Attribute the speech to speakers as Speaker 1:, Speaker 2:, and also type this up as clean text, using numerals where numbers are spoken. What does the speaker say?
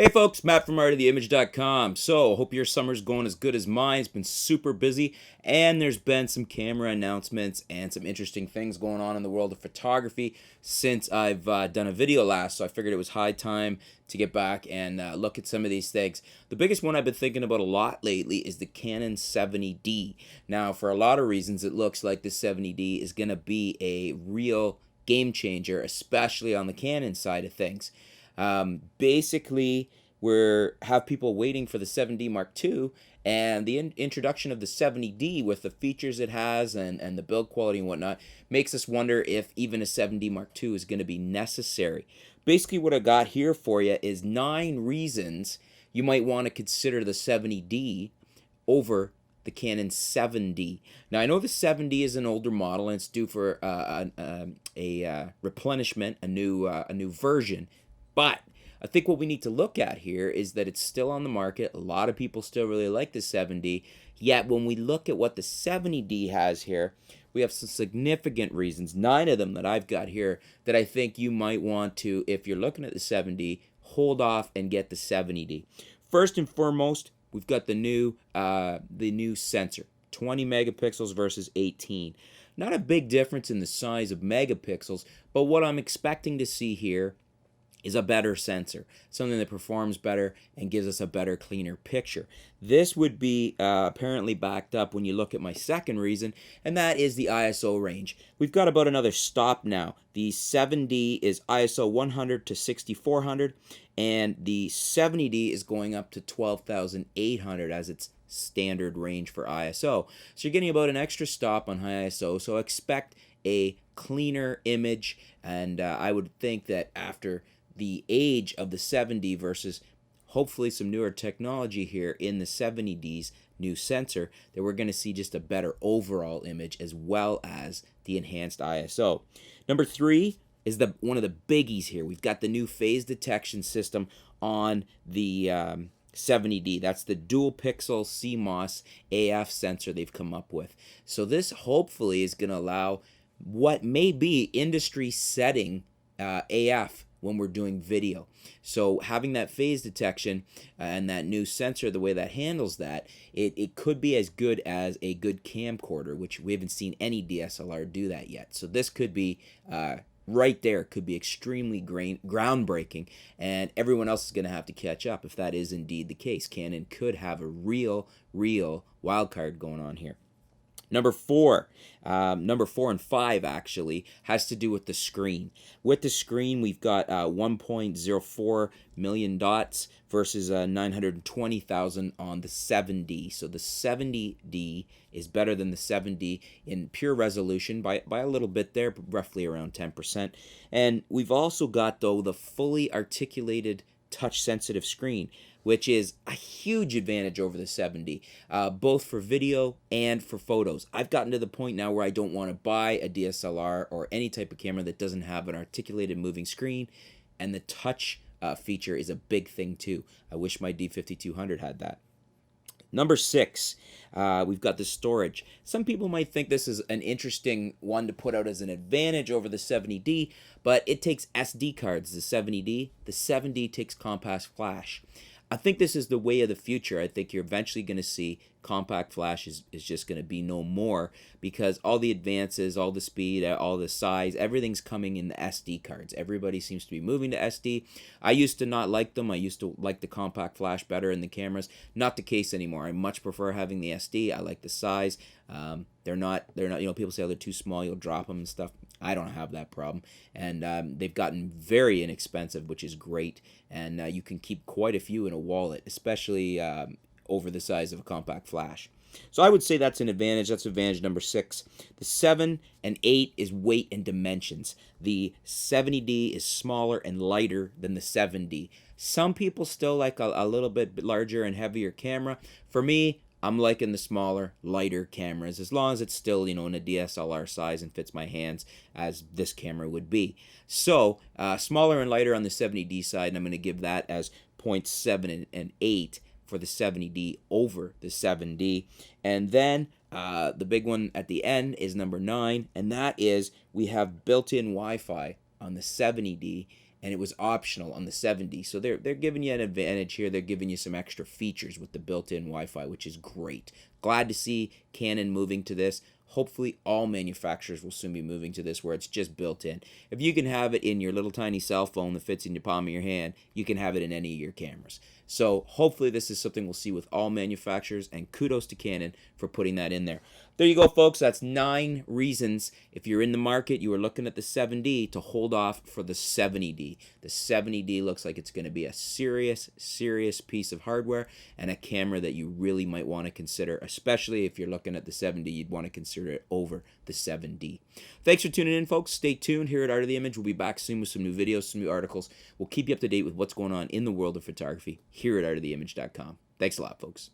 Speaker 1: Hey folks, Matt from artoftheimage.com. So, hope your summer's going as good as mine. It's been super busy, and there's been some camera announcements and some interesting things going on in the world of photography since I've done a video last. So I figured it was high time to get back and look at some of these things. The biggest one I've been thinking about a lot lately is the Canon 70D. Now, for a lot of reasons, it looks like the 70D is going to be a real game changer, especially on the Canon side of things. Basically, we have people waiting for the 7D Mark II, and the introduction of the 70D with the features it has and the build quality and whatnot makes us wonder if even a 7D Mark II is going to be necessary. Basically, what I got here for you is 9 reasons you might want to consider the 70D over the Canon 7D. Now, I know the 7D is an older model and it's due for a replenishment, a new version. But I think what we need to look at here is that it's still on the market. A lot of people still really like the 7D. Yet when we look at what the 70D has here, we have some significant reasons, 9 of them that I've got here, that I think you might want to, if you're looking at the 7D, hold off and get the 70D. First and foremost, we've got the new sensor, 20 megapixels versus 18. Not a big difference in the size of megapixels, but what I'm expecting to see here is a better sensor, something that performs better and gives us a better, cleaner picture. This would be apparently backed up when you look at my second reason, and that is the ISO range. We've got about another stop now. The 7D is ISO 100 to 6400, and the 70D is going up to 12,800 as its standard range for ISO. So you're getting about an extra stop on high ISO, so expect a cleaner image, and I would think that after the age of the 70 versus hopefully some newer technology here in the 70D's new sensor, that we're going to see just a better overall image as well as the enhanced ISO. Number 3 is one of the biggies here. We've got the new phase detection system on the 70D. That's the dual pixel Cmos AF sensor they've come up with. So this hopefully is going to allow what may be industry setting AF when we're doing video. So having that phase detection and that new sensor, the way that handles that, it could be as good as a good camcorder, which we haven't seen any DSLR do that yet. So this could be right there, could be extremely groundbreaking, and everyone else is going to have to catch up if that is indeed the case. Canon could have a real wild card going on here. Number 4 and 5 actually has to do with the screen. With the screen, we've got 1.04 million dots versus 920,000 on the 7D. So the 70D is better than the 7D in pure resolution by a little bit there, roughly around 10%. And we've also got, though, the fully articulated touch-sensitive screen, which is a huge advantage over the 7D, both for video and for photos. I've gotten to the point now where I don't want to buy a DSLR or any type of camera that doesn't have an articulated moving screen, and the touch feature is a big thing too. I wish my D5200 had that. Number 6, we've got the storage. Some people might think this is an interesting one to put out as an advantage over the 70D, but it takes SD cards, the 70D. The 7D takes compact flash. I think this is the way of the future. I think you're eventually going to see compact flash is just going to be no more, because all the advances, all the speed, all the size, everything's coming in the SD cards. Everybody seems to be moving to SD. I used to not like them. I used to like the compact flash better in the cameras. Not the case anymore. I much prefer having the SD. I like the size. They're not, people say, oh, they're too small, you'll drop them and stuff. I don't have that problem. And they've gotten very inexpensive, which is great. And you can keep quite a few in a wallet, especially over the size of a compact flash. So I would say that's an advantage. That's advantage number 6. The 7 and 8 is weight and dimensions. The 70D is smaller and lighter than the 7D. Some people still like a little bit larger and heavier camera. For me, I'm liking the smaller, lighter cameras, as long as it's still, in a DSLR size and fits my hands, as this camera would be. So, smaller and lighter on the 70D side, and I'm going to give that as 0.7 and 8 for the 70D over the 7D. And then the big one at the end is number 9, and that is we have built-in Wi-Fi on the 70D and it was optional on the 70. So they're giving you an advantage here. They're giving you some extra features with the built-in Wi-Fi, which is great. Glad to see Canon moving to this. Hopefully all manufacturers will soon be moving to this where it's just built in. If you can have it in your little tiny cell phone that fits in your palm of your hand, you can have it in any of your cameras. So hopefully this is something we'll see with all manufacturers, and kudos to Canon for putting that in there. There you go, folks. That's 9 reasons, if you're in the market, you are looking at the 7D, to hold off for the 70D. The 70D looks like it's going to be a serious piece of hardware and a camera that you really might want to consider, especially if you're looking at the 7D, you'd want to consider it over the 7D. Thanks for tuning in, folks. Stay tuned here at Art of the Image. We'll be back soon with some new videos, some new articles. We'll keep you up to date with what's going on in the world of photography here at artoftheimage.com. Thanks a lot, folks.